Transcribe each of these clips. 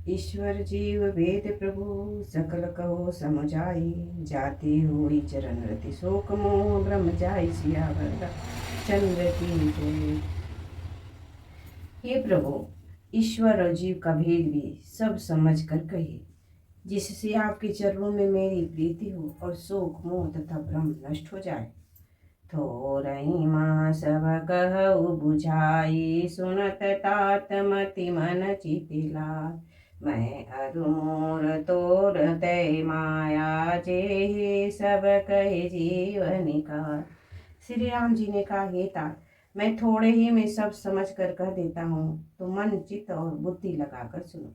ईश्वर जीव वेद प्रभु सकल कहो समझाई। जाति हुई चरण रति शोक मोह ब्रह्म जाई। सियावर चंद्र की जय। हे प्रभु, ईश्वर और जीव का भेद भी सब समझ कर कहिए, जिससे आपके चरणों में मेरी प्रीति हो और शोक मोह तथा भ्रम नष्ट हो जाए। थोरही माँ सब कहु बुझाई। सुनत तात मति मन चितिलाय। मैं अरु मोर तोर तय माया। जे सब कहे जीवन का। श्री राम जी ने कहा, हे तात, मैं थोड़े ही में सब समझ कर कह देता हूँ, तो मन चित्त और बुद्धि लगाकर सुनो।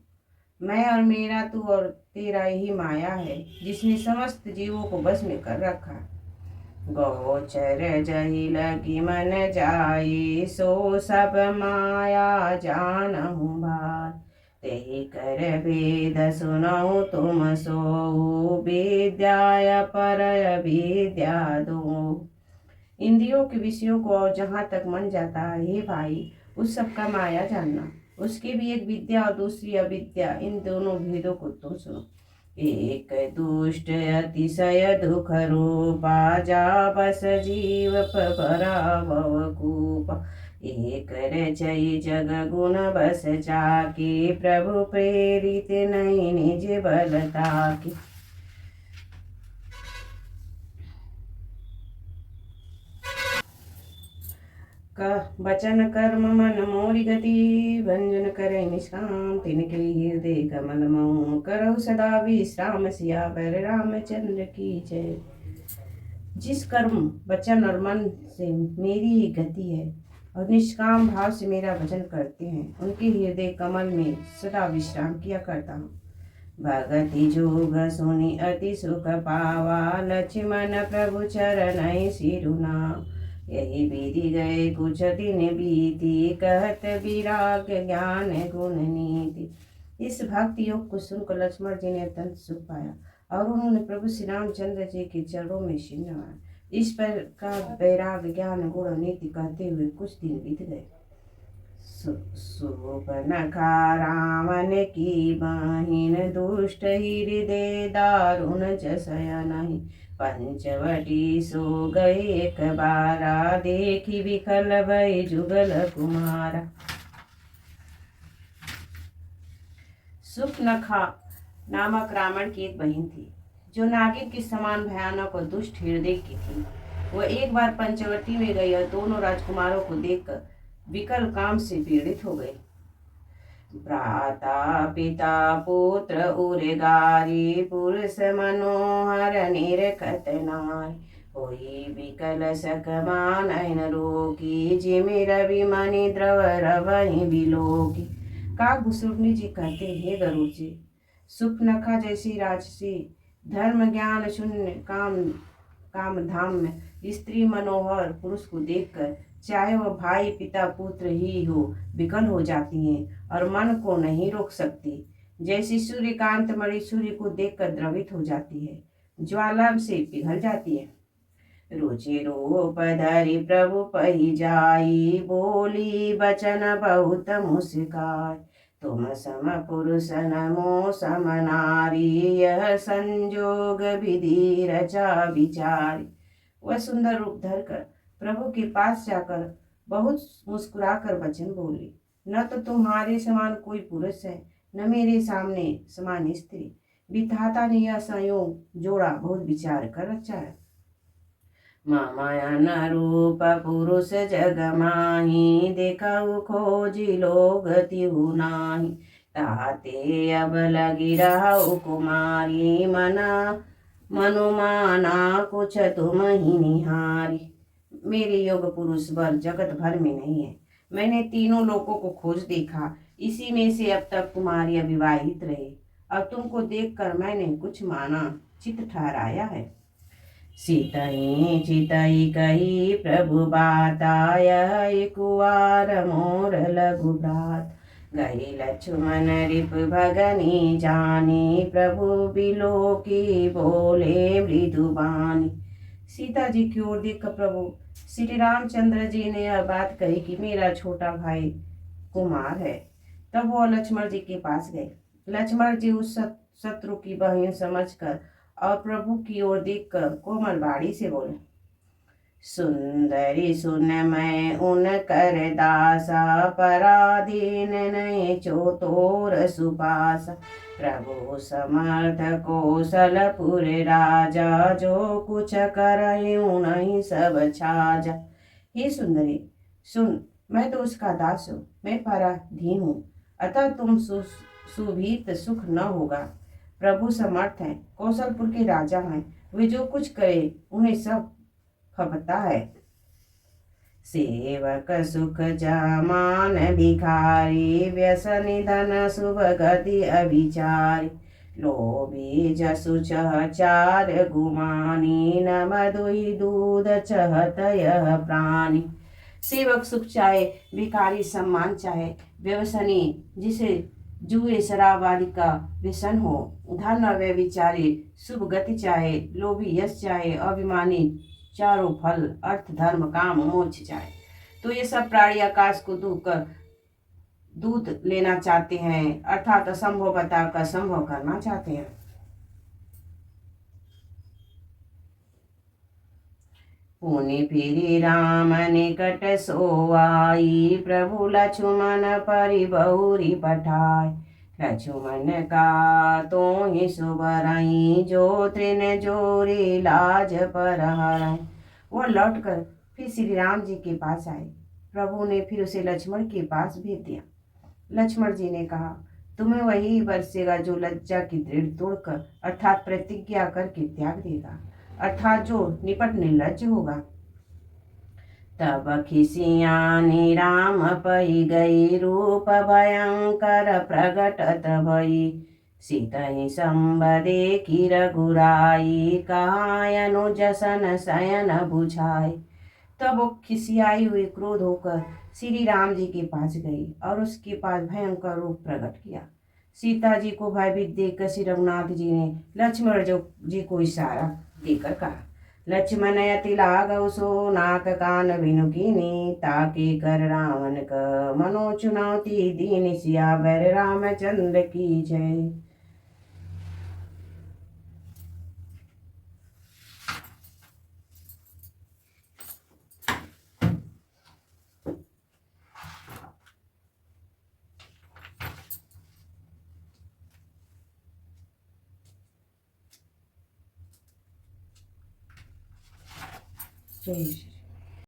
मैं और मेरा तू और तेरा यही माया है, जिसने समस्त जीवों को बस में कर रखा। गोचर जही लगी मन जाई। सो सब माया जानहु भार। तेहि कर वेद सुनऊ तुम सो। विद्या पर विद्या दो। इंद्रियों के विषयों को और जहाँ तक मन जाता है, हे भाई, उस सब का माया जानना। उसकी भी एक विद्या और दूसरी अविद्या। इन दोनों भेदों को तुम सुनो। एक दुष्ट अतिशय दुख रूपा। जा बस जीव पराभव कूपा। एक रचई जग गुण बस जाके। प्रभु प्रेरित नहीं निज बलता की। वचन कर्म मन मोरी गति। भंजन करे निष्काम तिनके हृदय कमल मऊ। करहु सदा विश्राम सियावर रामचंद्र की जय। जिस कर्म वचन और मन से मेरी ही गति है और निष्काम भाव से मेरा भजन करते हैं, उनके हृदय कमल में सदा विश्राम किया करता हूँ। भगति जोग सुनि अति सुख पावा। लक्ष्मण प्रभु चरण सिरुना। यही विधि गए कुछ दिन बीती। कहत विराग ज्ञान गुण नीति। इस भक्ति योग को सुनकर लक्ष्मण जी ने अत्यंत सुख पाया और उन्होंने प्रभु श्री रामचंद्र जी के चरणों में शीश नवाया। इस पर का वैराग ज्ञान गुण नीति कहते हुए कुछ दिन बीत गए। सुपर्णखा रावण की बहिन। दुष्ट हृदय दारुण जसया नहीं। पंचवटी सो गए एक बारा। देखी विकल भय जुगल कुमारा। सुपर्णखा नामक रावण की एक बहन थी, जो नागिन के समान भयानक और दुष्ट हृदय की थी। वह एक बार पंचवटी में गई और दोनों राजकुमारों को देखकर विकल काम से पीड़ित हो गई। भ्राता पिता पुत्र उर्गारी। पुरुष मनोहर निरखत नारी। होई विकल सकमान नयन रोकी। जिमि रवि मणि द्रव रवहि बिलोकी। काकभूषुंडी जी कहते, हे गरुड़ जी, सुपर्णखा जैसी राजसी धर्म ज्ञान शून्य काम धाम में स्त्री मनोहर पुरुष को देखकर चाहे वह भाई पिता पुत्र ही हो, विकल हो जाती हैं और मन को नहीं रोक सकती। जैसी सूर्यकांत मणि सूर्य को देखकर द्रवित हो जाती है, ज्वाला से पिघल जाती है। रुचि रूप धरि प्रभु पहि जाई। बोली बचन बहुत मुस्काई। तुम सम पुरुष नमो सम नारी। यह संजोग विधि रचा विचारी। वह सुंदर रूप धरकर प्रभु के पास जाकर बहुत मुस्कुराकर वचन बोली, न तो तुम्हारे समान कोई पुरुष है, न मेरे सामने समान स्त्री। विधाता ने यह संयोग जोड़ा बहुत विचार कर रचा है। मामयन रूप पुरुष जग माही। देखऊ खोजी लोग तिहु नाही। ताते अब लगी रहु कुमारी। मनुमाना कुछ तुम ही निहारी। मेरे योग पुरुष वर जगत भर में नहीं है। मैंने तीनों लोगों को खोज देखा, इसी में से अब तक तुम्हारी अविवाहित रहे। अब तुमको देखकर मैंने कुछ माना चित ठहराया है। सीतई चितई कही प्रभु बाताय। कुवार मोर लघु भ्रात। गई लक्ष्मण रिप भगनी जानी। प्रभु बिलो की बोले मृदु बानी। सीता जी की ओर देखकर प्रभु श्री रामचंद्र जी ने यह बात कही कि मेरा छोटा भाई कुमार है। तब वो लक्ष्मण जी के पास गए, लक्ष्मण जी उस शत्रु की बहन समझकर और प्रभु की ओर देखकर कोमल बाड़ी से बोले, सुंदरी सुन मैं उन कर दासा, पराधीन नहीं चो तोर सुपासा। प्रभु समर्थ कौशलपुर राजा, जो कुछ करहि नहीं सब छाजा। हे सुंदरी सुन, मैं तो उसका दास हूँ, मैं पराधीन हूँ, अतः तुम सुभीत सुख न होगा। प्रभु समर्थ हैं, कौशलपुर के राजा हैं, वे जो कुछ करे उन्हें सब फबता है। सेवक सुख जमान भिखारी, व्यसनी धन शुभ गति अभिचारी। लोभी जसु चह चार गुमानी, न मधुई दूध चहत यह प्राणी। सेवक सुख चाहे, भिखारी सम्मान चाहे, व्यसनी जिसे जुए शराब आदि का व्यसन हो, धन व्यभिचारी शुभ गति चाहे, लोभी यश चाहे, अभिमानी चारों फल अर्थ धर्म काम मोक्ष चाहे। तो ये सब प्राणी आकाश को दूध लेना चाहते हैं, अर्थात असंभव बताकर संभव करना चाहते हैं। पुनि फिरी राम निकट सोआई, प्रभु लक्ष्मण परि बहुरी पठाय। लक्ष्मण का तो ही सुबरई, जो तृण जोरी लाज पर हराय। वह लौटकर फिर श्री राम जी के पास आए। प्रभु ने फिर उसे लक्ष्मण के पास भेज दिया। लक्ष्मण जी ने कहा, तुम्हें वही बरसेगा जो लज्जा की दृढ़ तोड़कर अर्थात प्रतिज्ञा करके त्याग देगा, अर्थात जो निपट निर्लज्ज होगा। तब खिसियानी राम पई गई, रूप भयंकर प्रगटत भई। सीतहि संबदे की रघुराई, कहाय अनुज सन शयन बुझाई। तब वो खिसियाई हुई क्रोध होकर श्री राम जी के पास गई और उसके पास भयंकर रूप प्रकट किया। सीता जी को भयभीत देखकर श्री रघुनाथ जी ने लक्ष्मण जी को इशारा देकर कहा, लक्ष्मण अति लागौ सो नाक कान बिनु कीनी, ताके कर रावण क मनो चुनौती दीन। सियावर रामचंद्र की जय। जय श्री